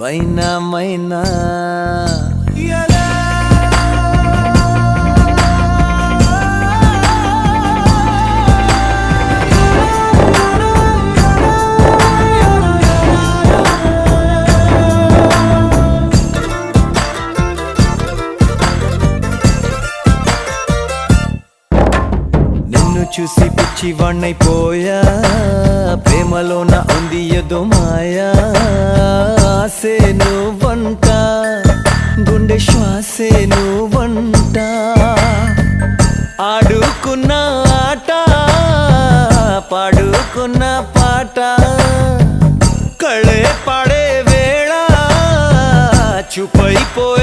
మైనా మైనా చూసి పిచ్చివాణ్ణైపోయా ప్రేమలోన ఉంది ఏదో మాయా ఆసే నువ్వంట గుండె శ్వాసే నువ్వంట ఆడుకున్న ఆట పాడుకున్న పాట కళే పాడే వేళ చూపైపోయే